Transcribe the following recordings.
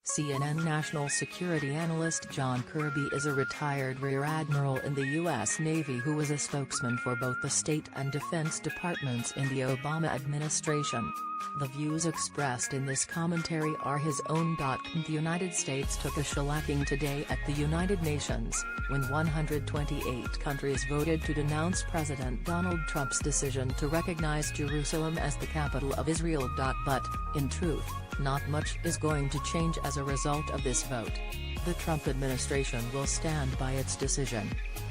CNN national security analyst John Kirby is a retired Rear Admiral in the U.S. Navy who was a spokesman for both the State and Defense Departments in the Obama administration. The views expressed in this commentary are his own. The United States took a shellacking today at the United Nations, when 128 countries voted to denounce President Donald Trump's decision to recognize Jerusalem as the capital of Israel. But, in truth, not much is going to change as a result of this vote. The Trump administration will stand by its decision.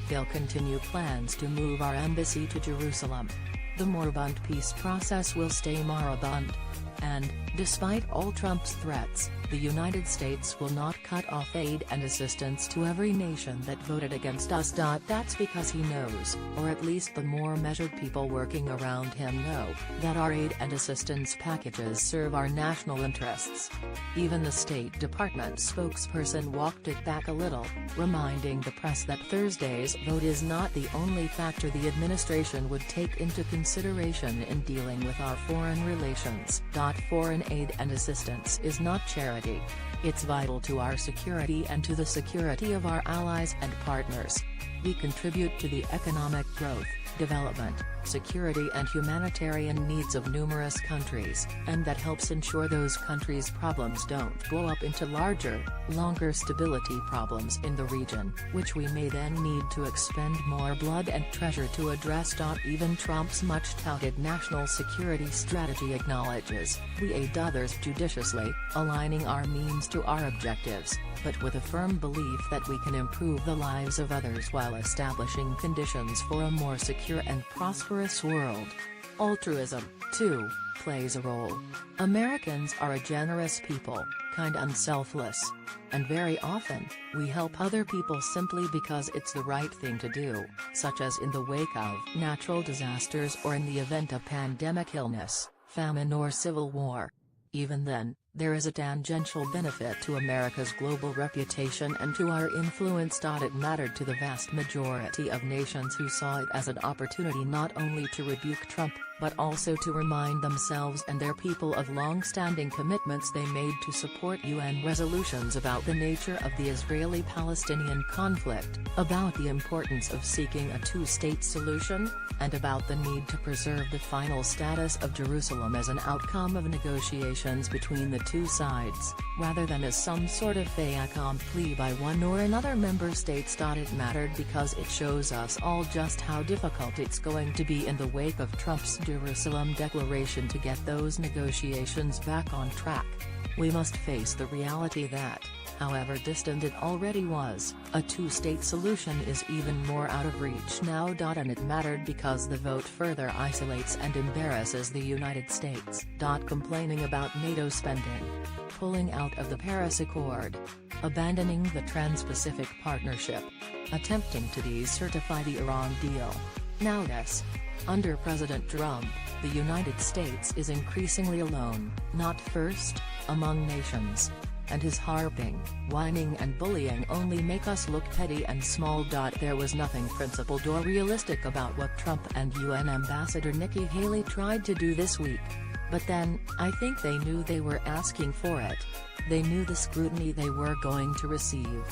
They'll continue plans to move our embassy to Jerusalem. The moribund peace process will stay moribund. And, despite all Trump's threats, the United States will not cut off aid and assistance to every nation that voted against us. That's because he knows, or at least the more measured people working around him know, that our aid and assistance packages serve our national interests. Even the State Department spokesperson walked it back a little, reminding the press that Thursday's vote is not the only factor the administration would take into consideration in dealing with our foreign relations. Foreign aid and assistance is not charity. It's vital to our security and to the security of our allies and partners. We contribute to the economic growth, development, security and humanitarian needs of numerous countries, and that helps ensure those countries' problems don't blow up into larger, longer stability problems in the region, which we may then need to expend more blood and treasure to address. Even Trump's much-touted national security strategy acknowledges, we aid others judiciously, aligning our means to our objectives, but with a firm belief that we can improve the lives of others while establishing conditions for a more secure and prosperous world. Altruism, too, plays a role. Americans are a generous people, kind and selfless. And very often, we help other people simply because it's the right thing to do, such as in the wake of natural disasters or in the event of pandemic illness, famine or civil war. Even then, there is a tangential benefit to America's global reputation and to our influence. It mattered to the vast majority of nations who saw it as an opportunity not only to rebuke Trump, but also to remind themselves and their people of long-standing commitments they made to support UN resolutions about the nature of the Israeli-Palestinian conflict, about the importance of seeking a two-state solution, and about the need to preserve the final status of Jerusalem as an outcome of negotiations between the two sides, rather than as some sort of fait accompli by one or another member state. It mattered because it shows us all just how difficult it's going to be in the wake of Trump's Jerusalem declaration to get those negotiations back on track. We must face the reality that, however distant it already was, a two-state solution is even more out of reach now. And it mattered because the vote further isolates and embarrasses the United States. Complaining about NATO spending, pulling out of the Paris Accord, abandoning the Trans-Pacific Partnership, attempting to decertify the Iran deal. Now this. Under President Trump, the United States is increasingly alone, not first, among nations. And his harping, whining and bullying only make us look petty and small. There was nothing principled or realistic about what Trump and UN Ambassador Nikki Haley tried to do this week. But then, I think they knew they were asking for it. They knew the scrutiny they were going to receive.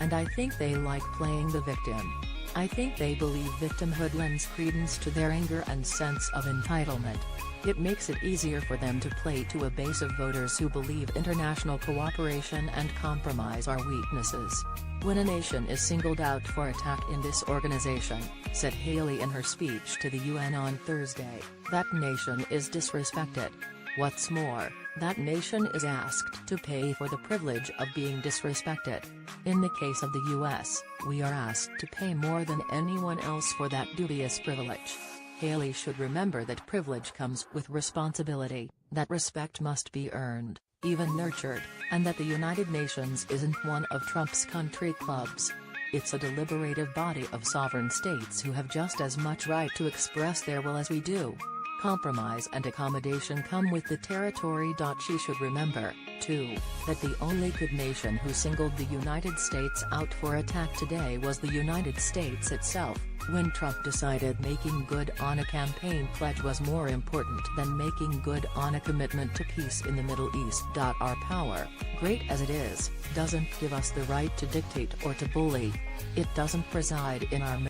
And I think they like playing the victim. I think they believe victimhood lends credence to their anger and sense of entitlement. It makes it easier for them to play to a base of voters who believe international cooperation and compromise are weaknesses. When a nation is singled out for attack in this organization, said Haley in her speech to the UN on Thursday, that nation is disrespected. What's more, that nation is asked to pay for the privilege of being disrespected. In the case of the US, we are asked to pay more than anyone else for that dubious privilege. Haley should remember that privilege comes with responsibility, that respect must be earned, even nurtured, and that the United Nations isn't one of Trump's country clubs. It's a deliberative body of sovereign states who have just as much right to express their will as we do. Compromise and accommodation come with the territory. She should remember, too, that the only good nation who singled the United States out for attack today was the United States itself, when Trump decided making good on a campaign pledge was more important than making good on a commitment to peace in the Middle East. Our power, great as it is, doesn't give us the right to dictate or to bully. It doesn't preside in our